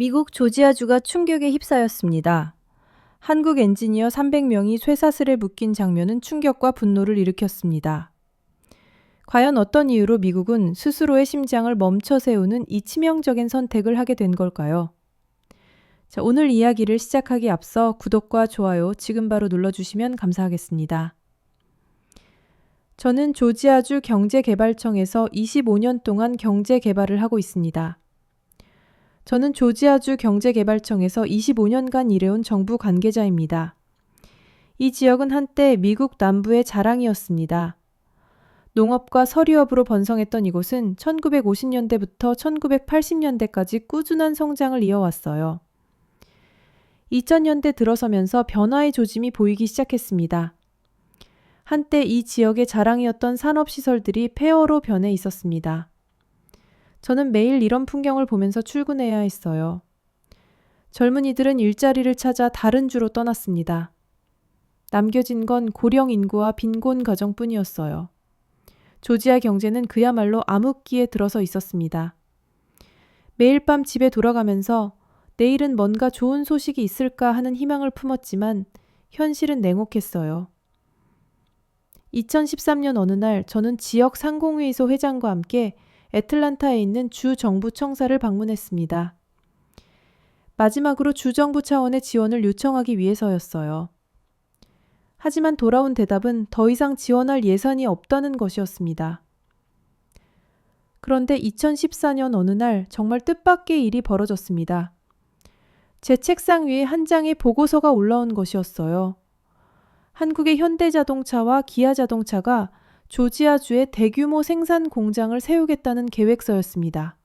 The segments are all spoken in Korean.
미국 조지아주가 충격에 휩싸였습니다. 한국 엔지니어 300명이 쇠사슬에 묶인 장면은 충격과 분노를 일으켰습니다. 과연 어떤 이유로 미국은 스스로의 심장을 멈춰 세우는 이 치명적인 선택을 하게 된 걸까요? 자, 오늘 이야기를 시작하기 앞서 구독과 좋아요 지금 바로 눌러주시면 감사하겠습니다. 저는 조지아주 경제개발청에서 25년 동안 경제개발을 하고 있습니다. 저는 조지아주 경제개발청에서 25년간 일해온 정부 관계자입니다. 이 지역은 한때 미국 남부의 자랑이었습니다. 농업과 서리업으로 번성했던 이곳은 1950년대부터 1980년대까지 꾸준한 성장을 이어왔어요. 2000년대 들어서면서 변화의 조짐이 보이기 시작했습니다. 한때 이 지역의 자랑이었던 산업시설들이 폐허로 변해 있었습니다. 저는 매일 이런 풍경을 보면서 출근해야 했어요. 젊은이들은 일자리를 찾아 다른 주로 떠났습니다. 남겨진 건 고령 인구와 빈곤 가정뿐이었어요. 조지아 경제는 그야말로 암흑기에 들어서 있었습니다. 매일 밤 집에 돌아가면서 내일은 뭔가 좋은 소식이 있을까 하는 희망을 품었지만 현실은 냉혹했어요. 2013년 어느 날 저는 지역 상공회의소 회장과 함께 애틀란타에 있는 주 정부 청사를 방문했습니다. 마지막으로 주정부 차원의 지원을 요청하기 위해서였어요. 하지만 돌아온 대답은 더 이상 지원할 예산이 없다는 것이었습니다. 그런데 2014년 어느 날 정말 뜻밖의 일이 벌어졌습니다. 제 책상 위에 한 장의 보고서가 올라온 것이었어요. 한국의 현대자동차와 기아자동차가 조지아주에 대규모 생산 공장을 세우겠다는 계획서였습니다.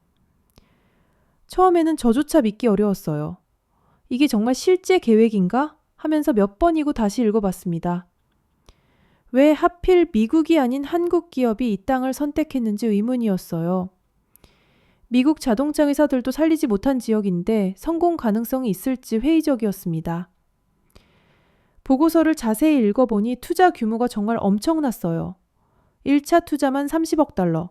처음에는 저조차 믿기 어려웠어요. 이게 정말 실제 계획인가? 하면서 몇 번이고 다시 읽어봤습니다. 왜 하필 미국이 아닌 한국 기업이 이 땅을 선택했는지 의문이었어요. 미국 자동차 회사들도 살리지 못한 지역인데 성공 가능성이 있을지 회의적이었습니다. 보고서를 자세히 읽어보니 투자 규모가 정말 엄청났어요. 1차 투자만 30억 달러,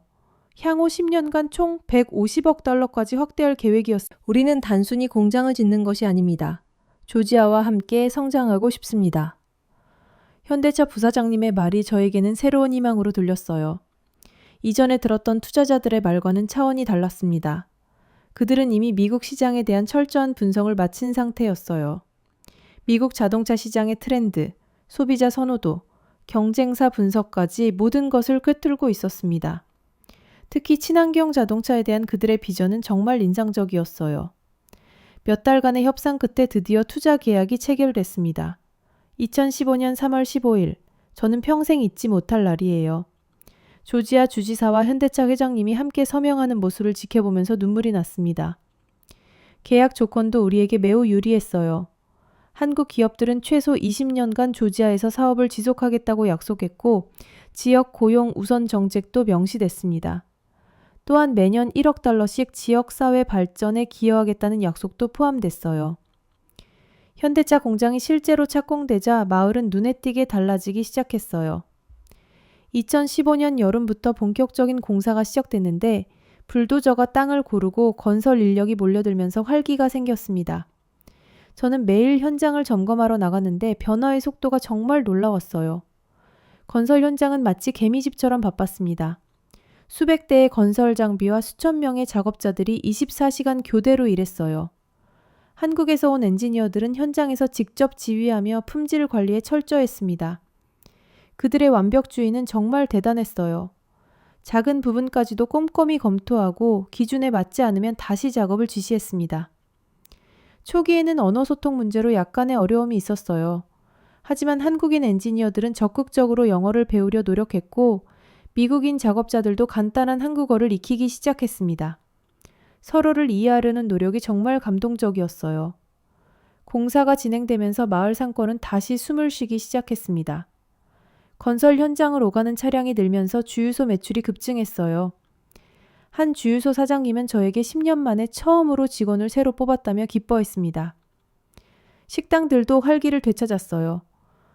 향후 10년간 총 150억 달러까지 확대할 계획이었습니다. 우리는 단순히 공장을 짓는 것이 아닙니다. 조지아와 함께 성장하고 싶습니다. 현대차 부사장님의 말이 저에게는 새로운 희망으로 들렸어요. 이전에 들었던 투자자들의 말과는 차원이 달랐습니다. 그들은 이미 미국 시장에 대한 철저한 분석을 마친 상태였어요. 미국 자동차 시장의 트렌드, 소비자 선호도, 경쟁사 분석까지 모든 것을 꿰뚫고 있었습니다. 특히 친환경 자동차에 대한 그들의 비전은 정말 인상적이었어요. 몇 달간의 협상 끝에 드디어 투자 계약이 체결됐습니다. 2015년 3월 15일, 저는 평생 잊지 못할 날이에요. 조지아 주지사와 현대차 회장님이 함께 서명하는 모습을 지켜보면서 눈물이 났습니다. 계약 조건도 우리에게 매우 유리했어요. 한국 기업들은 최소 20년간 조지아에서 사업을 지속하겠다고 약속했고 지역 고용 우선 정책도 명시됐습니다. 또한 매년 1억 달러씩 지역사회 발전에 기여하겠다는 약속도 포함됐어요. 현대차 공장이 실제로 착공되자 마을은 눈에 띄게 달라지기 시작했어요. 2015년 여름부터 본격적인 공사가 시작됐는데 불도저가 땅을 고르고 건설 인력이 몰려들면서 활기가 생겼습니다. 저는 매일 현장을 점검하러 나갔는데 변화의 속도가 정말 놀라웠어요. 건설 현장은 마치 개미집처럼 바빴습니다. 수백 대의 건설 장비와 수천 명의 작업자들이 24시간 교대로 일했어요. 한국에서 온 엔지니어들은 현장에서 직접 지휘하며 품질 관리에 철저했습니다. 그들의 완벽주의는 정말 대단했어요. 작은 부분까지도 꼼꼼히 검토하고 기준에 맞지 않으면 다시 작업을 지시했습니다. 초기에는 언어 소통 문제로 약간의 어려움이 있었어요. 하지만 한국인 엔지니어들은 적극적으로 영어를 배우려 노력했고 미국인 작업자들도 간단한 한국어를 익히기 시작했습니다. 서로를 이해하려는 노력이 정말 감동적이었어요. 공사가 진행되면서 마을 상권은 다시 숨을 쉬기 시작했습니다. 건설 현장을 오가는 차량이 늘면서 주유소 매출이 급증했어요. 한 주유소 사장님은 저에게 10년 만에 처음으로 직원을 새로 뽑았다며 기뻐했습니다. 식당들도 활기를 되찾았어요.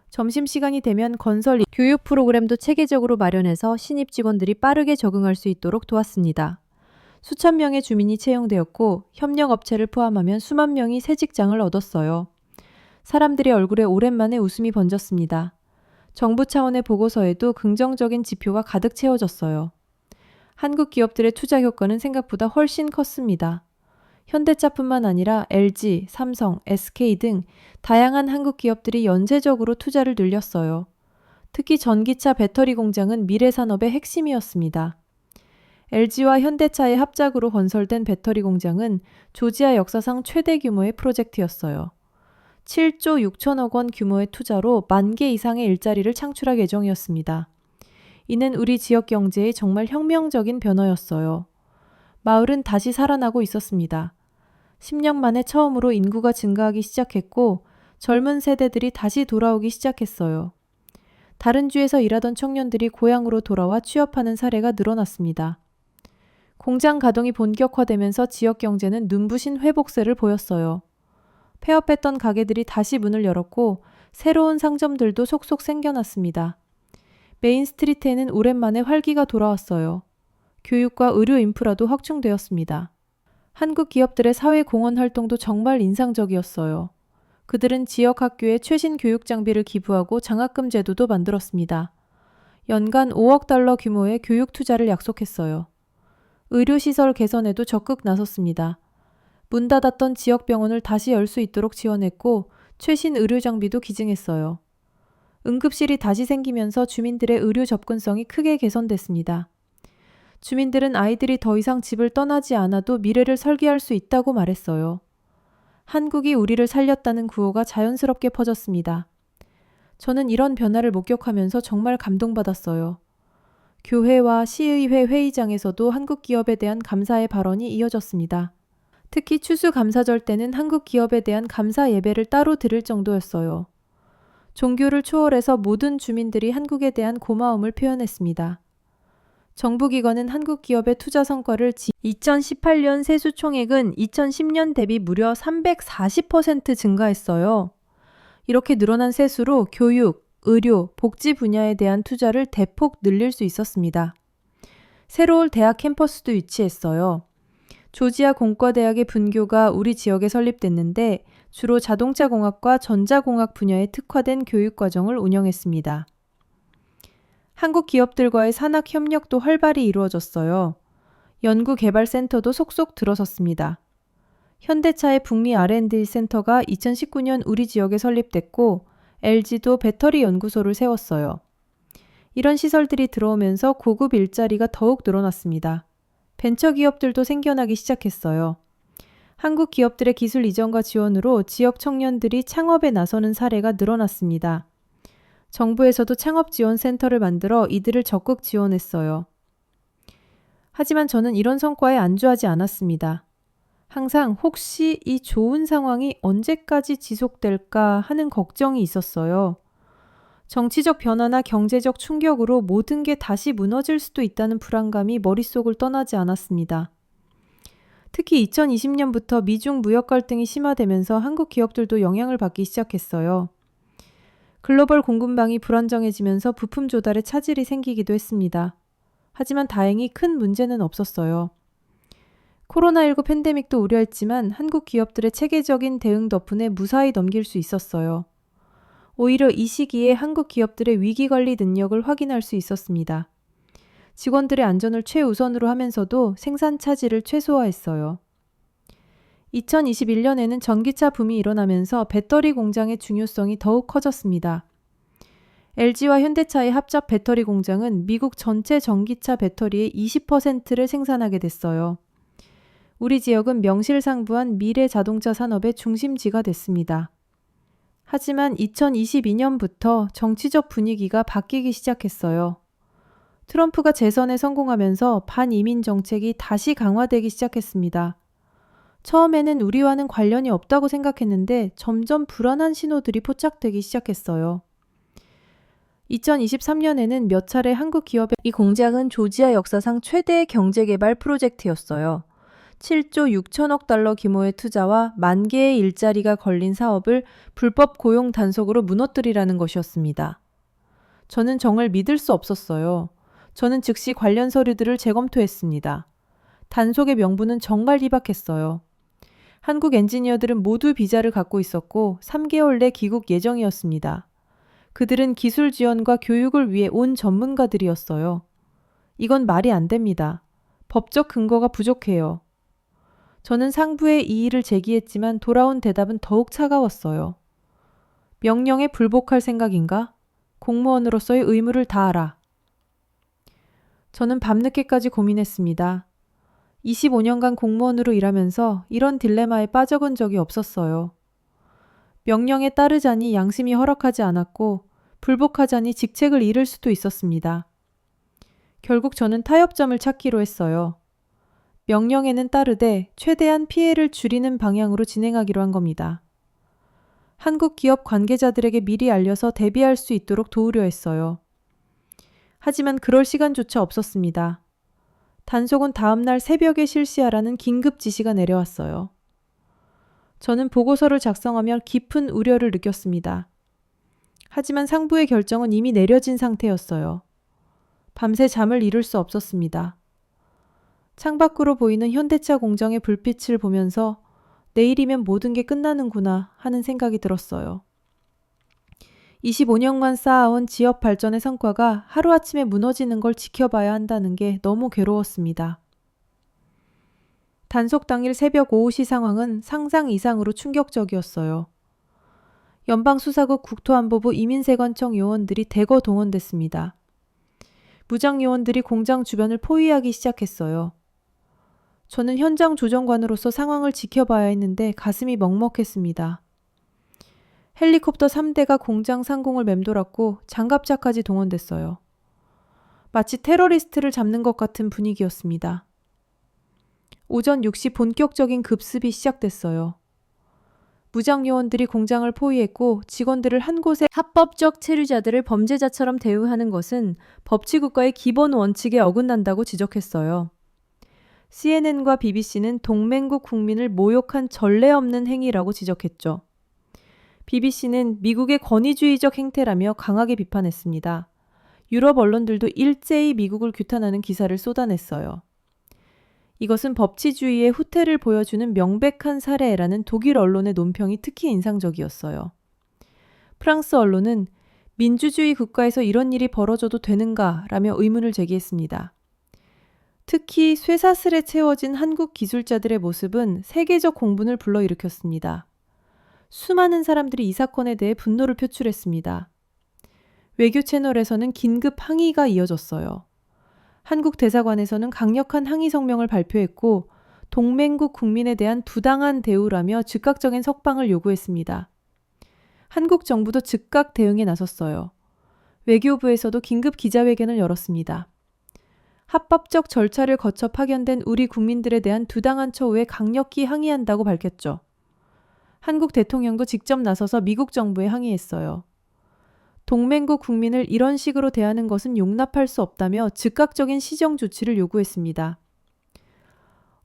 점심시간이 되면 건설 교육 프로그램도 체계적으로 마련해서 신입 직원들이 빠르게 적응할 수 있도록 도왔습니다. 수천 명의 주민이 채용되었고 협력업체를 포함하면 수만 명이 새 직장을 얻었어요. 사람들의 얼굴에 오랜만에 웃음이 번졌습니다. 정부 차원의 보고서에도 긍정적인 지표가 가득 채워졌어요. 한국 기업들의 투자 효과는 생각보다 훨씬 컸습니다. 현대차뿐만 아니라 LG, 삼성, SK 등 다양한 한국 기업들이 연쇄적으로 투자를 늘렸어요. 특히 전기차 배터리 공장은 미래 산업의 핵심이었습니다. LG와 현대차의 합작으로 건설된 배터리 공장은 조지아 역사상 최대 규모의 프로젝트였어요. 7조 6천억 원 규모의 투자로 10,000개 이상의 일자리를 창출할 예정이었습니다. 이는 우리 지역 경제의 정말 혁명적인 변화였어요. 마을은 다시 살아나고 있었습니다. 10년 만에 처음으로 인구가 증가하기 시작했고 젊은 세대들이 다시 돌아오기 시작했어요. 다른 주에서 일하던 청년들이 고향으로 돌아와 취업하는 사례가 늘어났습니다. 공장 가동이 본격화되면서 지역 경제는 눈부신 회복세를 보였어요. 폐업했던 가게들이 다시 문을 열었고 새로운 상점들도 속속 생겨났습니다. 메인 스트리트에는 오랜만에 활기가 돌아왔어요. 교육과 의료 인프라도 확충되었습니다. 한국 기업들의 사회 공헌 활동도 정말 인상적이었어요. 그들은 지역 학교에 최신 교육 장비를 기부하고 장학금 제도도 만들었습니다. 연간 5억 달러 규모의 교육 투자를 약속했어요. 의료시설 개선에도 적극 나섰습니다. 문 닫았던 지역 병원을 다시 열 수 있도록 지원했고 최신 의료 장비도 기증했어요. 응급실이 다시 생기면서 주민들의 의료 접근성이 크게 개선됐습니다. 주민들은 아이들이 더 이상 집을 떠나지 않아도 미래를 설계할 수 있다고 말했어요. 한국이 우리를 살렸다는 구호가 자연스럽게 퍼졌습니다. 저는 이런 변화를 목격하면서 정말 감동받았어요. 교회와 시의회 회의장에서도 한국 기업에 대한 감사의 발언이 이어졌습니다. 특히 추수감사절 때는 한국 기업에 대한 감사 예배를 따로 드릴 정도였어요. 종교를 초월해서 모든 주민들이 한국에 대한 고마움을 표현했습니다. 정부기관은 한국 기업의 투자 성과를 2018년 세수 총액은 2010년 대비 무려 340% 증가했어요. 이렇게 늘어난 세수로 교육, 의료, 복지 분야에 대한 투자를 대폭 늘릴 수 있었습니다. 새로운 대학 캠퍼스도 유치했어요. 조지아 공과대학의 분교가 우리 지역에 설립됐는데 주로 자동차공학과 전자공학 분야에 특화된 교육과정을 운영했습니다. 한국 기업들과의 산학 협력도 활발히 이루어졌어요. 연구개발센터도 속속 들어섰습니다. 현대차의 북미 R&D 센터가 2019년 우리 지역에 설립됐고 LG도 배터리 연구소를 세웠어요. 이런 시설들이 들어오면서 고급 일자리가 더욱 늘어났습니다. 벤처기업들도 생겨나기 시작했어요. 한국 기업들의 기술 이전과 지원으로 지역 청년들이 창업에 나서는 사례가 늘어났습니다. 정부에서도 창업지원센터를 만들어 이들을 적극 지원했어요. 하지만 저는 이런 성과에 안주하지 않았습니다. 항상 혹시 이 좋은 상황이 언제까지 지속될까 하는 걱정이 있었어요. 정치적 변화나 경제적 충격으로 모든 게 다시 무너질 수도 있다는 불안감이 머릿속을 떠나지 않았습니다. 특히 2020년부터 미중 무역 갈등이 심화되면서 한국 기업들도 영향을 받기 시작했어요. 글로벌 공급망이 불안정해지면서 부품 조달에 차질이 생기기도 했습니다. 하지만 다행히 큰 문제는 없었어요. 코로나19 팬데믹도 우려했지만 한국 기업들의 체계적인 대응 덕분에 무사히 넘길 수 있었어요. 오히려 이 시기에 한국 기업들의 위기관리 능력을 확인할 수 있었습니다. 직원들의 안전을 최우선으로 하면서도 생산 차질을 최소화했어요. 2021년에는 전기차 붐이 일어나면서 배터리 공장의 중요성이 더욱 커졌습니다. LG와 현대차의 합작 배터리 공장은 미국 전체 전기차 배터리의 20%를 생산하게 됐어요. 우리 지역은 명실상부한 미래 자동차 산업의 중심지가 됐습니다. 하지만 2022년부터 정치적 분위기가 바뀌기 시작했어요. 트럼프가 재선에 성공하면서 반이민 정책이 다시 강화되기 시작했습니다. 처음에는 우리와는 관련이 없다고 생각했는데 점점 불안한 신호들이 포착되기 시작했어요. 2023년에는 몇 차례 한국 기업의 이 공장은 조지아 역사상 최대의 경제개발 프로젝트였어요. 7조 6천억 달러 규모의 투자와 10,000개의 일자리가 걸린 사업을 불법 고용 단속으로 무너뜨리라는 것이었습니다. 저는 정말 믿을 수 없었어요. 저는 즉시 관련 서류들을 재검토했습니다. 단속의 명분은 정말 희박했어요. 한국 엔지니어들은 모두 비자를 갖고 있었고 3개월 내 귀국 예정이었습니다. 그들은 기술 지원과 교육을 위해 온 전문가들이었어요. 이건 말이 안 됩니다. 법적 근거가 부족해요. 저는 상부에 이의를 제기했지만 돌아온 대답은 더욱 차가웠어요. 명령에 불복할 생각인가? 공무원으로서의 의무를 다하라. 저는 밤늦게까지 고민했습니다. 25년간 공무원으로 일하면서 이런 딜레마에 빠져본 적이 없었어요. 명령에 따르자니 양심이 허락하지 않았고 불복하자니 직책을 잃을 수도 있었습니다. 결국 저는 타협점을 찾기로 했어요. 명령에는 따르되 최대한 피해를 줄이는 방향으로 진행하기로 한 겁니다. 한국 기업 관계자들에게 미리 알려서 대비할 수 있도록 도우려 했어요. 하지만 그럴 시간조차 없었습니다. 단속은 다음날 새벽에 실시하라는 긴급 지시가 내려왔어요. 저는 보고서를 작성하며 깊은 우려를 느꼈습니다. 하지만 상부의 결정은 이미 내려진 상태였어요. 밤새 잠을 이룰 수 없었습니다. 창밖으로 보이는 현대차 공장의 불빛을 보면서 내일이면 모든 게 끝나는구나 하는 생각이 들었어요. 25년간 쌓아온 지역 발전의 성과가 하루아침에 무너지는 걸 지켜봐야 한다는 게 너무 괴로웠습니다. 단속 당일 새벽 5시 상황은 상상 이상으로 충격적이었어요. 연방수사국 국토안보부 이민세관청 요원들이 대거 동원됐습니다. 무장 요원들이 공장 주변을 포위하기 시작했어요. 저는 현장 조정관으로서 상황을 지켜봐야 했는데 가슴이 먹먹했습니다. 헬리콥터 3대가 공장 상공을 맴돌았고 장갑차까지 동원됐어요. 마치 테러리스트를 잡는 것 같은 분위기였습니다. 오전 6시 본격적인 급습이 시작됐어요. 무장 요원들이 공장을 포위했고 직원들을 한 곳에 합법적 체류자들을 범죄자처럼 대우하는 것은 법치국가의 기본 원칙에 어긋난다고 지적했어요. CNN과 BBC는 동맹국 국민을 모욕한 전례 없는 행위라고 지적했죠. BBC는 미국의 권위주의적 행태라며 강하게 비판했습니다. 유럽 언론들도 일제히 미국을 규탄하는 기사를 쏟아냈어요. 이것은 법치주의의 후퇴를 보여주는 명백한 사례라는 독일 언론의 논평이 특히 인상적이었어요. 프랑스 언론은 민주주의 국가에서 이런 일이 벌어져도 되는가 라며 의문을 제기했습니다. 특히 쇠사슬에 채워진 한국 기술자들의 모습은 세계적 공분을 불러일으켰습니다. 수많은 사람들이 이 사건에 대해 분노를 표출했습니다. 외교 채널에서는 긴급 항의가 이어졌어요. 한국 대사관에서는 강력한 항의 성명을 발표했고 동맹국 국민에 대한 부당한 대우라며 즉각적인 석방을 요구했습니다. 한국 정부도 즉각 대응에 나섰어요. 외교부에서도 긴급 기자회견을 열었습니다. 합법적 절차를 거쳐 파견된 우리 국민들에 대한 부당한 처우에 강력히 항의한다고 밝혔죠. 한국 대통령도 직접 나서서 미국 정부에 항의했어요. 동맹국 국민을 이런 식으로 대하는 것은 용납할 수 없다며 즉각적인 시정 조치를 요구했습니다.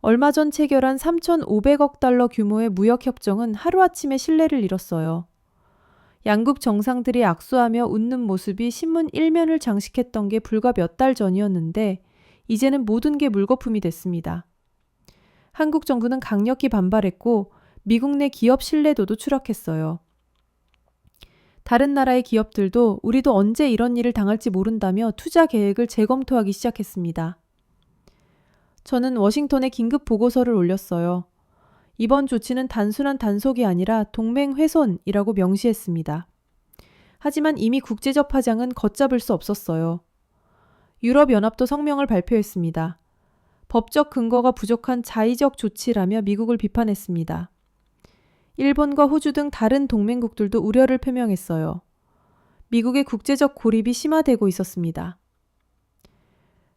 얼마 전 체결한 3,500억 달러 규모의 무역협정은 하루아침에 신뢰를 잃었어요. 양국 정상들이 악수하며 웃는 모습이 신문 1면을 장식했던 게 불과 몇 달 전이었는데 이제는 모든 게 물거품이 됐습니다. 한국 정부는 강력히 반발했고 미국 내 기업 신뢰도도 추락했어요. 다른 나라의 기업들도 우리도 언제 이런 일을 당할지 모른다며 투자 계획을 재검토하기 시작했습니다. 저는 워싱턴에 긴급 보고서를 올렸어요. 이번 조치는 단순한 단속이 아니라 동맹 훼손이라고 명시했습니다. 하지만 이미 국제적 파장은 걷잡을 수 없었어요. 유럽연합도 성명을 발표했습니다. 법적 근거가 부족한 자의적 조치라며 미국을 비판했습니다. 일본과 호주 등 다른 동맹국들도 우려를 표명했어요. 미국의 국제적 고립이 심화되고 있었습니다.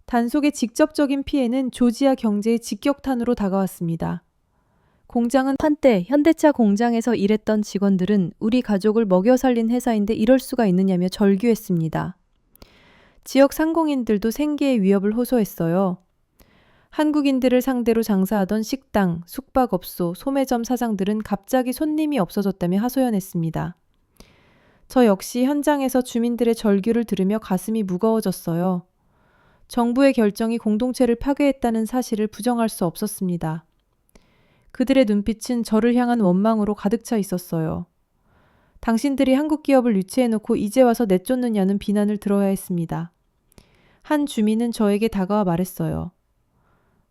단속의 직접적인 피해는 조지아 경제의 직격탄으로 다가왔습니다. 공장은 한때 현대차 공장에서 일했던 직원들은 우리 가족을 먹여 살린 회사인데 이럴 수가 있느냐며 절규했습니다. 지역 상공인들도 생계의 위협을 호소했어요. 한국인들을 상대로 장사하던 식당, 숙박업소, 소매점 사장들은 갑자기 손님이 없어졌다며 하소연했습니다. 저 역시 현장에서 주민들의 절규를 들으며 가슴이 무거워졌어요. 정부의 결정이 공동체를 파괴했다는 사실을 부정할 수 없었습니다. 그들의 눈빛은 저를 향한 원망으로 가득 차 있었어요. 당신들이 한국 기업을 유치해놓고 이제 와서 내쫓느냐는 비난을 들어야 했습니다. 한 주민은 저에게 다가와 말했어요.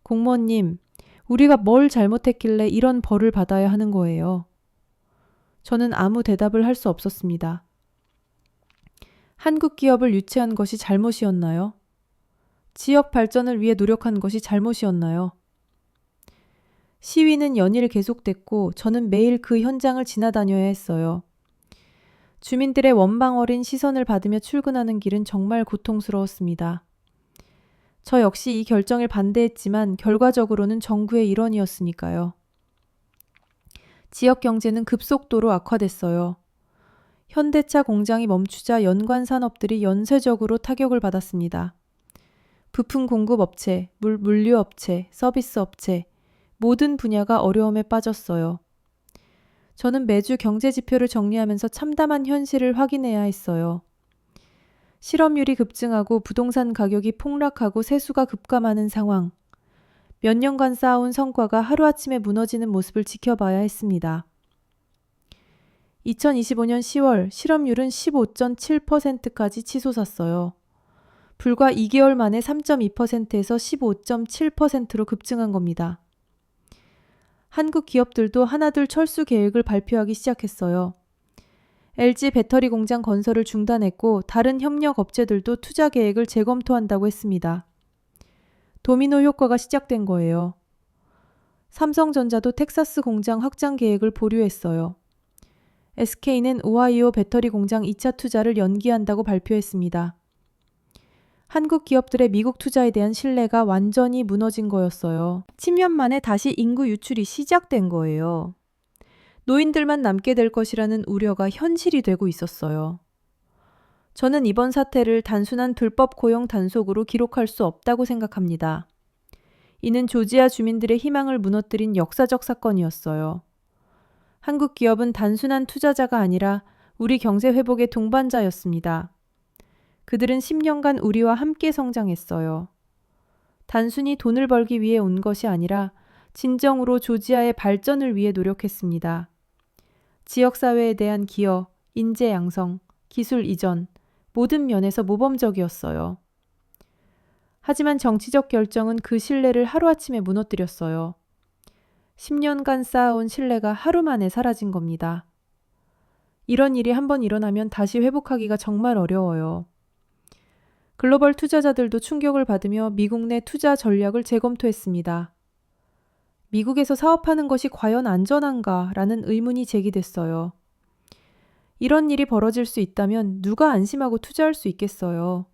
공무원님, 우리가 뭘 잘못했길래 이런 벌을 받아야 하는 거예요. 저는 아무 대답을 할 수 없었습니다. 한국 기업을 유치한 것이 잘못이었나요? 지역 발전을 위해 노력한 것이 잘못이었나요? 시위는 연일 계속됐고 저는 매일 그 현장을 지나다녀야 했어요. 주민들의 원망 어린 시선을 받으며 출근하는 길은 정말 고통스러웠습니다. 저 역시 이 결정을 반대했지만 결과적으로는 정부의 일원이었으니까요. 지역 경제는 급속도로 악화됐어요. 현대차 공장이 멈추자 연관 산업들이 연쇄적으로 타격을 받았습니다. 부품 공급 업체, 물류 업체, 서비스 업체, 모든 분야가 어려움에 빠졌어요. 저는 매주 경제 지표를 정리하면서 참담한 현실을 확인해야 했어요. 실업률이 급증하고 부동산 가격이 폭락하고 세수가 급감하는 상황. 몇 년간 쌓아온 성과가 하루아침에 무너지는 모습을 지켜봐야 했습니다. 2025년 10월 실업률은 15.7%까지 치솟았어요. 불과 2개월 만에 3.2%에서 15.7%로 급증한 겁니다. 한국 기업들도 하나둘 철수 계획을 발표하기 시작했어요. LG 배터리 공장 건설을 중단했고 다른 협력 업체들도 투자 계획을 재검토한다고 했습니다. 도미노 효과가 시작된 거예요. 삼성전자도 텍사스 공장 확장 계획을 보류했어요. SK는 오하이오 배터리 공장 2차 투자를 연기한다고 발표했습니다. 한국 기업들의 미국 투자에 대한 신뢰가 완전히 무너진 거였어요. 10년 만에 다시 인구 유출이 시작된 거예요. 노인들만 남게 될 것이라는 우려가 현실이 되고 있었어요. 저는 이번 사태를 단순한 불법 고용 단속으로 기록할 수 없다고 생각합니다. 이는 조지아 주민들의 희망을 무너뜨린 역사적 사건이었어요. 한국 기업은 단순한 투자자가 아니라 우리 경제 회복의 동반자였습니다. 그들은 10년간 우리와 함께 성장했어요. 단순히 돈을 벌기 위해 온 것이 아니라 진정으로 조지아의 발전을 위해 노력했습니다. 지역사회에 대한 기여, 인재 양성, 기술 이전, 모든 면에서 모범적이었어요. 하지만 정치적 결정은 그 신뢰를 하루아침에 무너뜨렸어요. 10년간 쌓아온 신뢰가 하루 만에 사라진 겁니다. 이런 일이 한번 일어나면 다시 회복하기가 정말 어려워요. 글로벌 투자자들도 충격을 받으며 미국 내 투자 전략을 재검토했습니다. 미국에서 사업하는 것이 과연 안전한가라는 의문이 제기됐어요. 이런 일이 벌어질 수 있다면 누가 안심하고 투자할 수 있겠어요.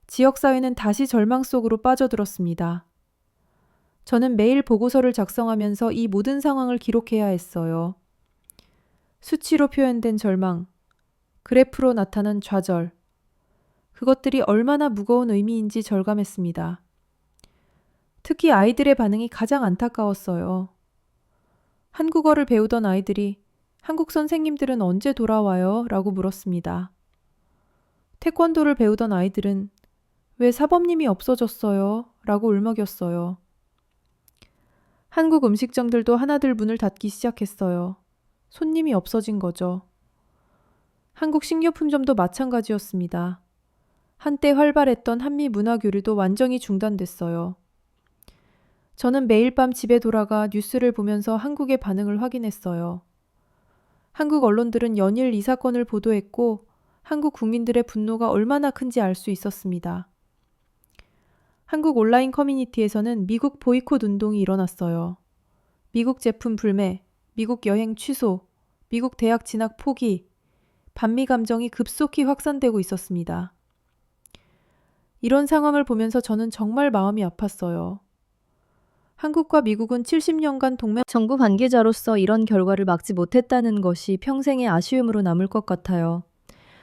지역사회는 다시 절망 속으로 빠져들었습니다. 저는 매일 보고서를 작성하면서 이 모든 상황을 기록해야 했어요. 수치로 표현된 절망, 그래프로 나타난 좌절, 그것들이 얼마나 무거운 의미인지 절감했습니다. 특히 아이들의 반응이 가장 안타까웠어요. 한국어를 배우던 아이들이 한국 선생님들은 언제 돌아와요? 라고 물었습니다. 태권도를 배우던 아이들은 왜 사범님이 없어졌어요? 라고 울먹였어요. 한국 음식점들도 하나둘 문을 닫기 시작했어요. 손님이 없어진 거죠. 한국 식료품점도 마찬가지였습니다. 한때 활발했던 한미 문화 교류도 완전히 중단됐어요. 저는 매일 밤 집에 돌아가 뉴스를 보면서 한국의 반응을 확인했어요. 한국 언론들은 연일 이 사건을 보도했고 한국 국민들의 분노가 얼마나 큰지 알 수 있었습니다. 한국 온라인 커뮤니티에서는 미국 보이콧 운동이 일어났어요. 미국 제품 불매, 미국 여행 취소, 미국 대학 진학 포기, 반미 감정이 급속히 확산되고 있었습니다. 이런 상황을 보면서 저는 정말 마음이 아팠어요. 한국과 미국은 70년간 동맹 정부 관계자로서 이런 결과를 막지 못했다는 것이 평생의 아쉬움으로 남을 것 같아요.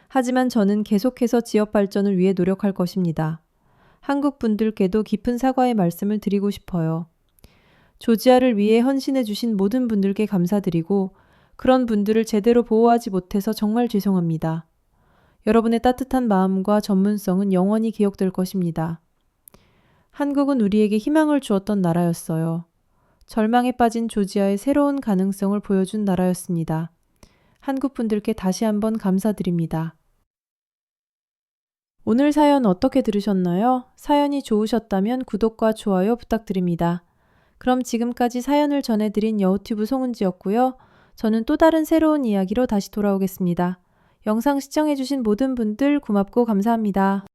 하지만 저는 계속해서 지역 발전을 위해 노력할 것입니다. 한국 분들께도 깊은 사과의 말씀을 드리고 싶어요. 조지아를 위해 헌신해 주신 모든 분들께 감사드리고 그런 분들을 제대로 보호하지 못해서 정말 죄송합니다. 여러분의 따뜻한 마음과 전문성은 영원히 기억될 것입니다. 한국은 우리에게 희망을 주었던 나라였어요. 절망에 빠진 조지아의 새로운 가능성을 보여준 나라였습니다. 한국 분들께 다시 한번 감사드립니다. 오늘 사연 어떻게 들으셨나요? 사연이 좋으셨다면 구독과 좋아요 부탁드립니다. 그럼 지금까지 사연을 전해드린 여우튜브 송은지였고요. 저는 또 다른 새로운 이야기로 다시 돌아오겠습니다. 영상 시청해주신 모든 분들 고맙고 감사합니다.